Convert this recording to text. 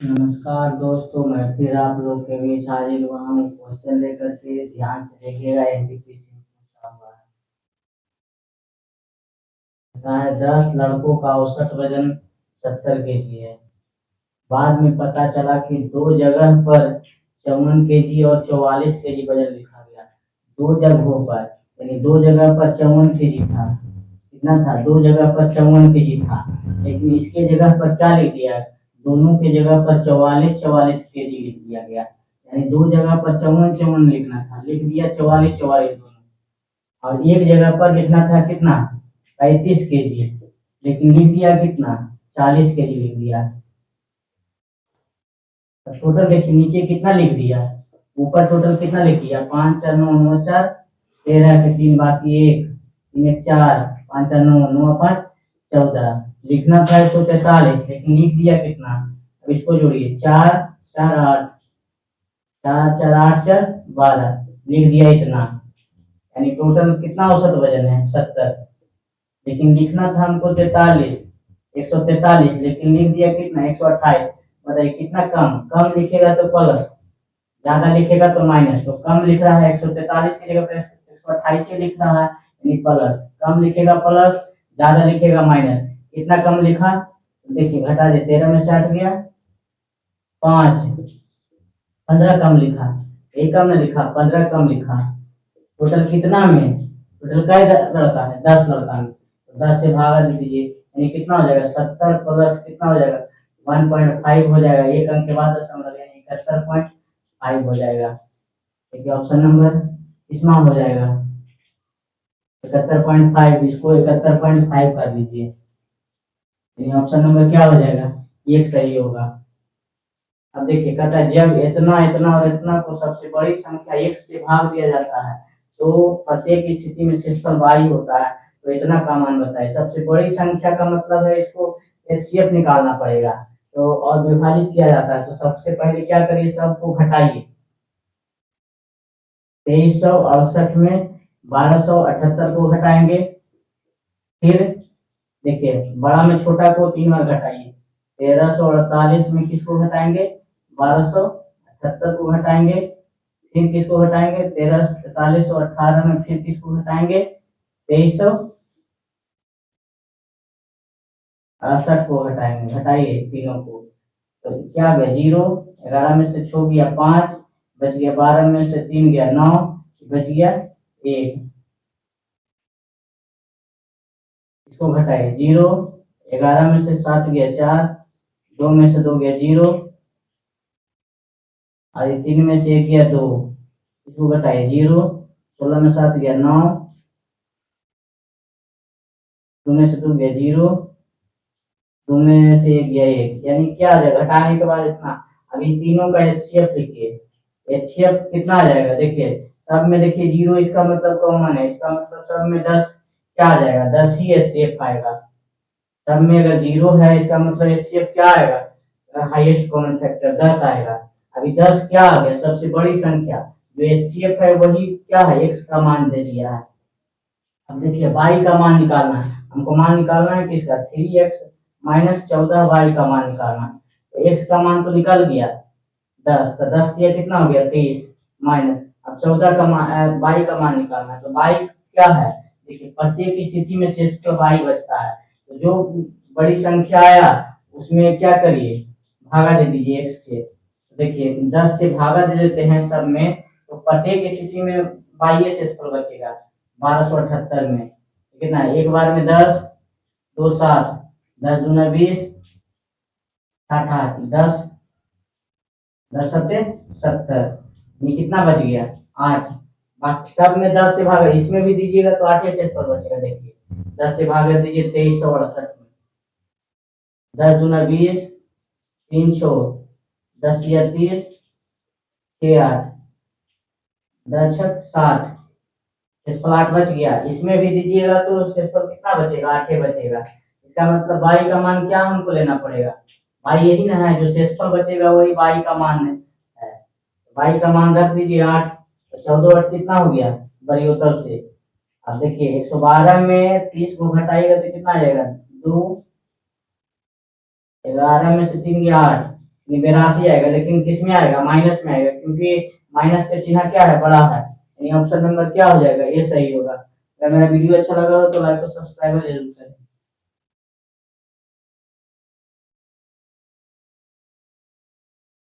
नमस्कार दोस्तों, मैं फिर आप लोग के बीच हाजिर हुआ हूँ क्वेश्चन लेकर के। ध्यान से देखिएगा। एनटीपीसी में पूछा हुआ है 10 लड़कों का औसत वजन 70 kg है। बाद में पता चला कि दो जगह पर 54 kg और 44 kg वजन लिखा गया। दो जगहों पर यानी दो जगह पर 54 kg था। कितना था? दो जगह पर 54 kg था, लेकिन इसके जगह पर क्या लिख दिया? दोनों के जगह पर 44 44 kg लिख दिया गया। यानी दो जगह पर 54 54 लिखना था, लिख दिया 44 44 दोनों। और एक जगह पर लिखना था कितना? 35 kg, लेकिन लिख दिया कितना? 40 kg लिख दिया। टोटल देखिए नीचे कितना लिख दिया, ऊपर टोटल कितना लिख दिया? 5 4 9 9 4, 13 के 3 बाकी 1, 3 1 4, 5 4 9 9 5 14। लिखना था 143, लेकिन लिख दिया कितना? अब इसको जोड़िए, 4 4 8, 4 4 8 4 12, लिख दिया इतना। यानी टोटल कितना औसत वजन है? 70। लेकिन लिखना था हमको 43, 143, लेकिन लिख दिया कितना? 128। बताइए कितना कम? कम लिखेगा तो प्लस, ज्यादा लिखेगा तो माइनस। तो कम लिख रहा है 143 की जगह पर 128 ही लिख रहा है, यानी प्लस। कम लिखेगा प्लस, ज्यादा लिखेगा माइनस। कितना कम लिखा? देखिए घटा दे, 13 में से 8 गया 5, 15 कम लिखा। एक कम न लिखा, 15 कम लिखा। टोटल कितना में? टोटल कै लड़का है? 10 लड़का में। तो 10 से भागा दे दीजिए, यानी कितना हो जाएगा? 70 प्लस कितना हो जाएगा? 1.5 हो जाएगा। एक अंक के बाद दशमलव, यानी 71.5 हो जाएगा। देखिए ऑप्शन नंबर इसमें हो जाएगा 71.5। इसको 71.5 कर दीजिए, यानी ऑप्शन नंबर क्या हो जाएगा? एक सही होगा। अब देखिए कहता है जब इतना इतना और इतना को सबसे बड़ी संख्या x से भाग दिया जाता है तो प्रत्येक स्थिति में शेषफल y होता है। तो इतना का मान बताए। सबसे बड़ी संख्या का मतलब है इसको एचसीएफ निकालना पड़ेगा, तो और विभाजित किया जाता है। तो सबसे पहले क्या करिए, सबको घटाइए। 2368 में 1278 को घटाएंगे। फिर देखिए बड़ा में छोटा को 3 बार घटाइए। 1348 में किसको घटाएंगे? 1278 को घटाएंगे। फिर किसको घटाएंगे? 134318 में फिर किसको घटाएंगे? 2368 को घटाएंगे। घटाइए तीनों को, तो क्या गया? 0। 11 में से 6 गया 5, बच गया 12 में से 3 गया 9, बच गया 1। इसको घटाइए। 0, 11 में से 7 गया 4, 2 में से 2 गया 0, और 3 में से 1 गया 2। इसको घटाइए। 0, 16 में 7 गया 9, 2 में से 2 गया 0, 2 में से 1 गया 1। यानी क्या आ जाएगा घटाने के बाद इतना? अभी तीनों का एचसीएफ लिखिए। एचसीएफ कितना आ जाएगा? देखिए सब में देखिए 0, इसका मतलब कॉमन है। इसका मतलब सब में 10 क्या आ जाएगा? 10 ही एचसीएफ आएगा। सब में अगर 0 है, इसका मतलब एचसीएफ क्या आएगा? हाईएस्ट कॉमन फैक्टर 10 आएगा। अभी 10 क्या आ गया? सबसे बड़ी संख्या। जो एचसीएफ है वही क्या है? x का मान दे दिया है। अब देखिए y का मान निकालना है हमको। मान निकालना है किसका? 3x माइनस 14y का मान निकालना है। तो x का मान तो निकल गया 10, तो 10 दिया कितना हो गया? 23 माइनस। अब 14 का मान, y का मान निकालना है। तो y क्या है? देखिए प्रत्येक स्थिति में शेष तो y बचता है। तो जो बड़ी संख्या आया उसमें क्या करिए? भागा दे दीजिए x से। तो देखिए 10 से भागा दे देते हैं सब में, तो प्रत्येक स्थिति में y शेषफल बचेगा। 1278 में कितना है? एक बार में 10, 2 7, 10 दूना 20, 60 8, 10 10 सत्ते 70, ये कितना बच गया? 8। बाकी सब में 10 से भागा, इसमें भी दीजिएगा तो 8 शेषफल बचेगा। देखिए 10 से भागा दीजिए 2368 में। 10 दूना 20, 3 6, 10 या 30, 6 8, 10 6 60, शेषफल 8 बच गया। इसमें भी दीजिएगा तो शेषफल कितना बचेगा? 8 बचेगा। इसका मतलब y का मान क्या हमको लेना पड़ेगा? y यही ना है, जो शेषफल बचेगा वही y का मान है। y का मान रख दीजिए 8, तो 14 8 कितना हो गया? बड़ी उत्तर से। अब देखिए 112 में 30 को घटाइएगा तो कितना आ जाएगा? 2, 11 में से 3 गया 8, ये 82 आएगा, लेकिन किस में आएगा, माइनस में आएगा, क्योंकि माइनस का चिन्ह क्या है, बड़ा है, यानी ऑप्शन नंबर क्या हो जाएगा, ये सही होगा। अगर मेरा वीडियो अच्छा लगा हो तो लाइक और सब्सक्राइब जरूर करें।